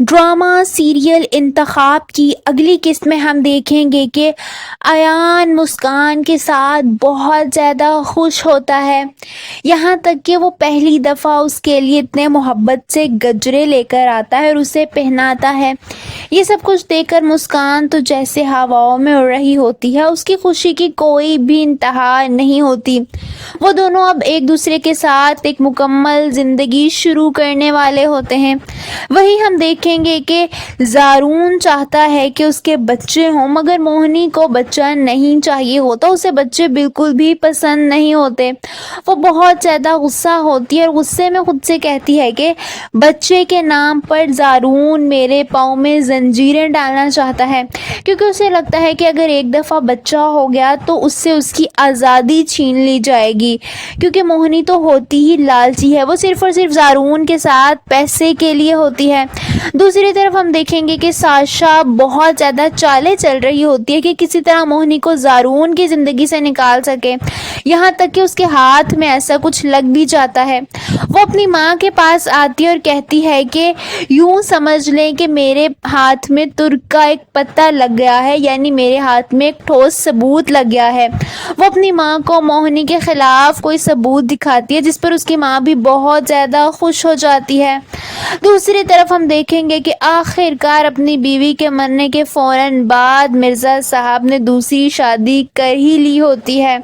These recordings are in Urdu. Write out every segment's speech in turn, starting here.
ڈرامہ سیریل انتخاب کی اگلی قسط میں ہم دیکھیں گے کہ ایان مسکان کے ساتھ بہت زیادہ خوش ہوتا ہے، یہاں تک کہ وہ پہلی دفعہ اس کے لیے اتنے محبت سے گجرے لے کر آتا ہے اور اسے پہناتا ہے۔ یہ سب کچھ دیکھ کر مسکان تو جیسے ہواؤں میں اڑ رہی ہوتی ہے، اس کی خوشی کی کوئی بھی انتہا نہیں ہوتی۔ وہ دونوں اب ایک دوسرے کے ساتھ ایک مکمل زندگی شروع کرنے والے ہوتے ہیں۔ وہی ہم دیکھیں گے کہ زارون چاہتا ہے کہ اس کے بچے ہوں، مگر موہنی کو بچہ نہیں چاہیے ہوتا، اسے بچے بالکل بھی پسند نہیں ہوتے۔ وہ بہت زیادہ غصہ ہوتی ہے اور غصے میں خود سے کہتی ہے کہ بچے کے نام پر زارون میرے پاؤں میں زنجیریں ڈالنا چاہتا ہے، کیونکہ اسے لگتا ہے کہ اگر ایک دفعہ بچہ ہو گیا تو اس سے اس کی آزادی چھین لی جائے گی، کیونکہ موہنی تو ہوتی ہی لالچی ہے، وہ صرف اور صرف زارون کے ساتھ پیسے کے لیے ہوتی ہے۔ دوسری طرف ہم دیکھیں گے کہ ساشا بہت زیادہ چالیں چل رہی ہوتی ہے کہ کسی طرح موہنی کو زارون کی زندگی سے نکال سکے، یہاں تک کہ اس کے ہاتھ میں ایسا کچھ لگ بھی جاتا ہے۔ وہ اپنی ماں کے پاس آتی ہے اور کہتی ہے کہ یوں سمجھ لیں کہ میرے ہاتھ میں ترک کا ایک پتہ لگ گیا ہے، یعنی میرے ہاتھ میں ایک ٹھوس ثبوت لگ گیا ہے۔ وہ اپنی ماں کو موہنی کے خلاف کوئی ثبوت دکھاتی ہے، جس پر اس کی ماں بھی بہت زیادہ خوش ہو جاتی ہے۔ دوسری طرف ہم دیکھیں گے کہ آخر کار اپنی بیوی کے مرنے کے فوراً بعد مرزا صاحب نے دوسری شادی کر ہی لی ہوتی ہے،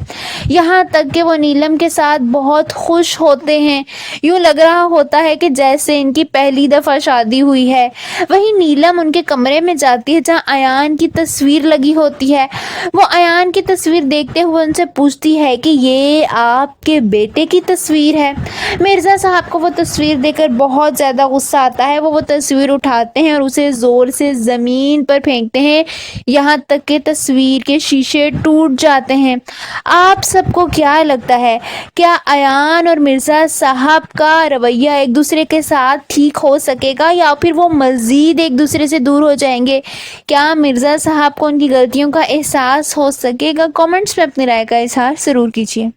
یہاں تک کہ وہ نیلم کے ساتھ بہت خوش ہوتے ہیں، یوں لگ رہا ہوتا ہے کہ جیسے ان کی پہلی دفعہ شادی ہوئی ہے۔ وہی نیلم ان کے کمرے میں جاتی ہے جہاں ایان کی تصویر لگی ہوتی ہے۔ وہ ایان کی تصویر دیکھتے ہوئے ان سے پوچھتی ہے کہ یہ آپ کے بیٹے کی تصویر ہے۔ مرزا صاحب کو وہ تصویر دیکھ کر بہت زیادہ غصہ آتا ہے، وہ تصویر اٹھاتے ہیں اور اسے زور سے زمین پر پھینکتے ہیں، یہاں تک کہ تصویر کے شیشے ٹوٹ جاتے ہیں۔ آپ سب کو کیا لگتا ہے، کیا ایان اور مرزا صاحب کا رویہ ایک دوسرے کے ساتھ ٹھیک ہو سکے گا یا پھر وہ مزید ایک دوسرے سے دور ہو جائیں گے؟ کیا مرزا صاحب کو ان کی غلطیوں کا احساس ہو سکے گا؟ کامنٹس میں اپنی رائے کا اظہار ضرور کیجیے۔